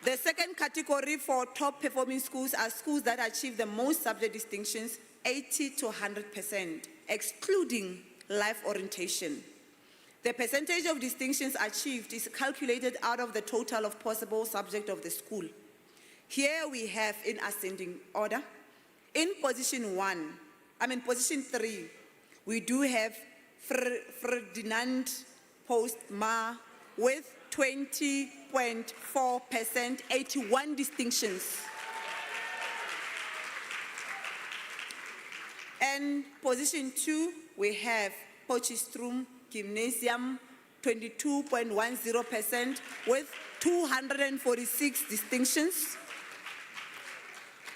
The second category for top performing schools are schools that achieve the most subject distinctions, 80 to 100%, excluding life orientation. The percentage of distinctions achieved is calculated out of the total of possible subjects of the school. Here we have in ascending order. In position 3, we do have Ferdinand Postma with 20.4%, 81 distinctions. And position 2, we have Potchefstroom Gymnasium, 22.10% with 246 distinctions.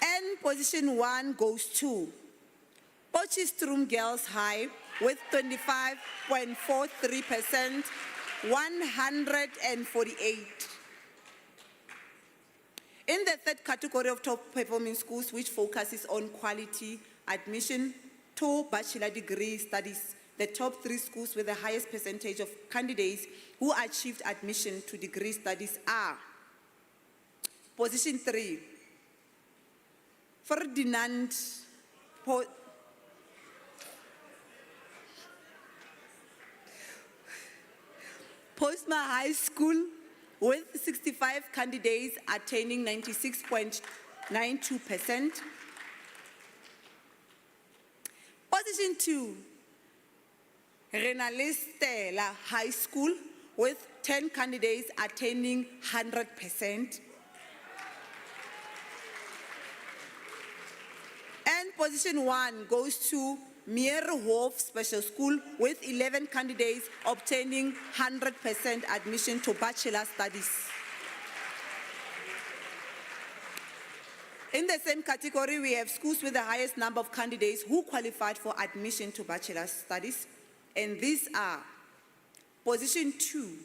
And position 1 goes to Potchefstroom Girls High with 25.43%, 148. In the third category of top performing schools, which focuses on quality admission to bachelor degree studies, the top 3 schools with the highest percentage of candidates who achieved admission to degree studies are position 3, Ferdinand Postma High School with 65 candidates attaining 96.92%. Position 2, Renalistela High School with 10 candidates attaining 100%. And position 1 goes to Meerhof Special School with 11 candidates obtaining 100% admission to bachelor studies. In the same category, we have schools with the highest number of candidates who qualified for admission to bachelor studies. And these are position 2,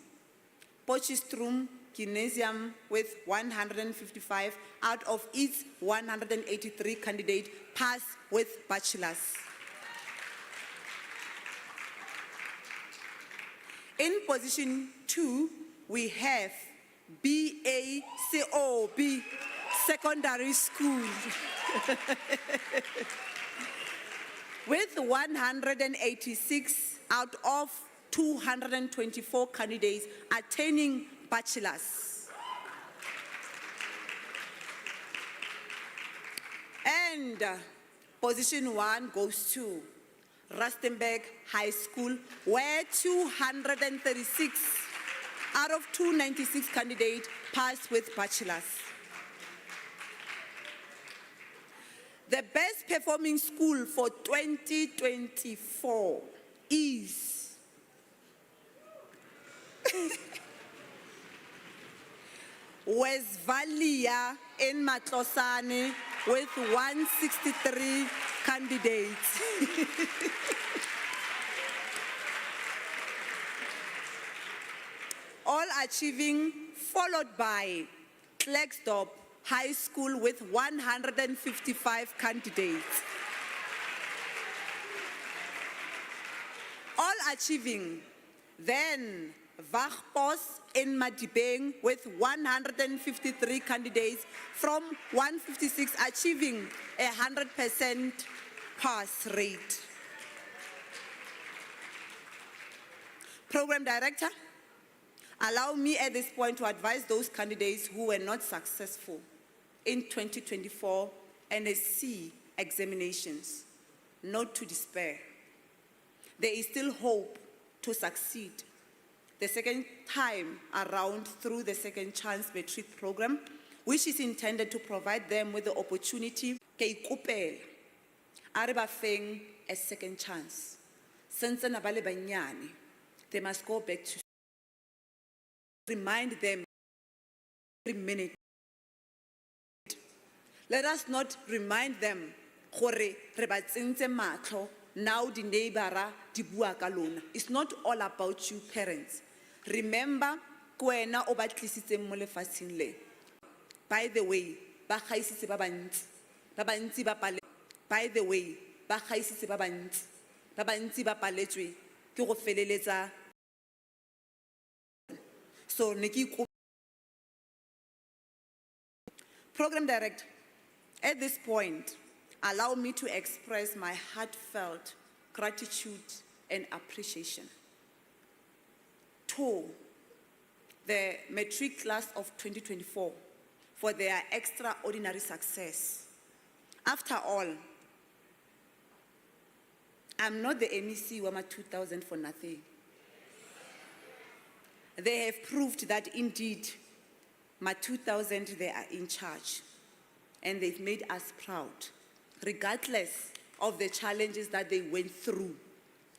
Potchefstroom Gymnasium with 155 out of its 183 candidates pass with bachelors. In position 2, we have BACOB Secondary School with 186 out of 224 candidates attaining bachelors. And position 1 goes to Rustenburg High School, where 236 out of 296 candidates passed with bachelors. The best performing school for 2024 is Westvalia in Matlosane with 163 candidates. All achieving, followed by Klerksdorp High School with 155 candidates. All achieving, then Wagpos in Madibeng with 153 candidates from 156, achieving 100% pass rate. Program Director, allow me at this point to advise those candidates who were not successful in 2024 NSC examinations not to despair. There is still hope to succeed the second time around through the second chance matric program, which is intended to provide them with the opportunity ke ikopela a re ba feng a second chance. Since na ba le banyane, they must go back to remind them every minute. Let us not remind them gore re ba tsentse matlo now di neighbora di bua ka lona. It's not all about you parents. Remember kwena o ba tlisitseng mo lefatsheng le. By the way, ba gaisitse ba bantsi ba pale. By the way, ba gaisitse ba bantsi ba paletswe ke go feleletsa. So Program Director, at this point, allow me to express my heartfelt gratitude and appreciation to the Matric class of 2024 for their extraordinary success. After all, I'm not the NSC Wama 2000 for nothing. They have proved that indeed, my 2000, they are in charge. And they've made us proud. Regardless of the challenges that they went through,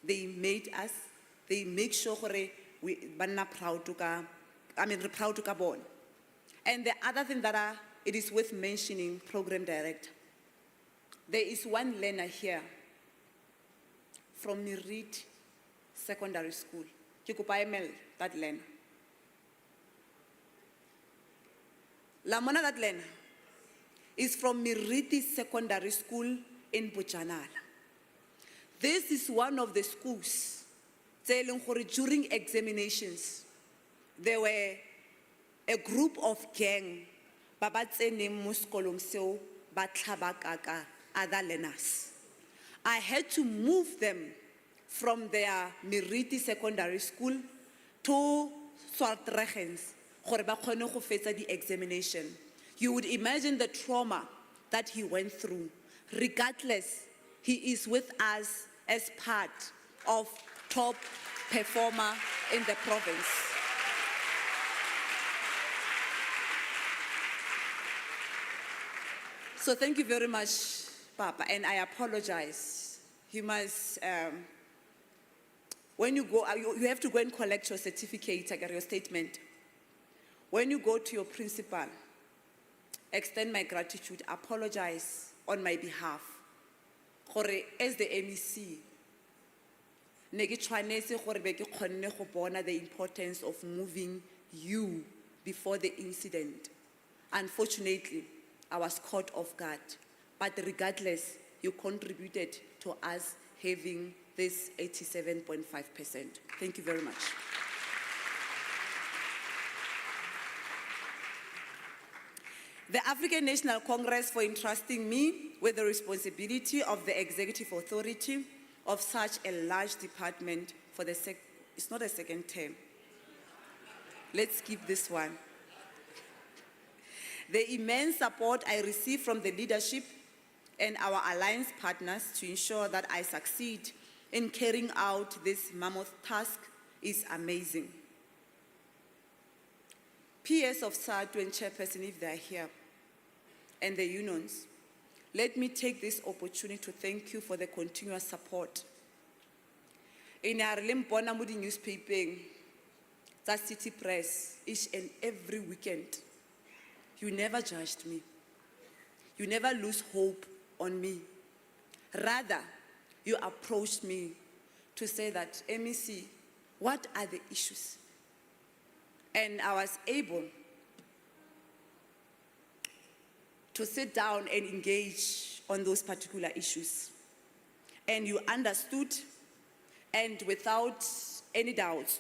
they make sure we're proud to ka bona. And the other thing that it is worth mentioning, Program Director, there is one learner here from Mirit Secondary School. Ke kopa emel that learner. La mona that learner is from Miriti Secondary School in Bojanala. This is one of the schools telling during examinations, there were a group of gang babatsene muskolong seo ba tlhabakaka other learners. I had to move them from their Miriti Secondary School to Swartregens gore ba kgone go fetsa the examination. You would imagine the trauma that he went through. Regardless, he is with us as part of top performer in the province. So thank you very much, Papa, and I apologize. You must, when you go, you have to go and collect your certificate, your statement. When you go to your principal, extend my gratitude, apologize on my behalf. As the NEC, the importance of moving you before the incident. Unfortunately, I was caught off guard. But regardless, you contributed to us having this 87.5%. Thank you very much. The African National Congress for entrusting me with the responsibility of the executive authority of such a large department for the it's not a second term. Let's skip this one. The immense support I receive from the leadership and our alliance partners to ensure that I succeed in carrying out this mammoth task is amazing. PS of SADU and Chairperson, if they are here, and the unions, let me take this opportunity to thank you for the continuous support. In our Limpona Moody newspaper, that City Press, each and every weekend, you never judged me. You never lose hope on me. Rather, you approached me to say that, MEC, what are the issues? And I was able to sit down and engage on those particular issues. And you understood, and without any doubts,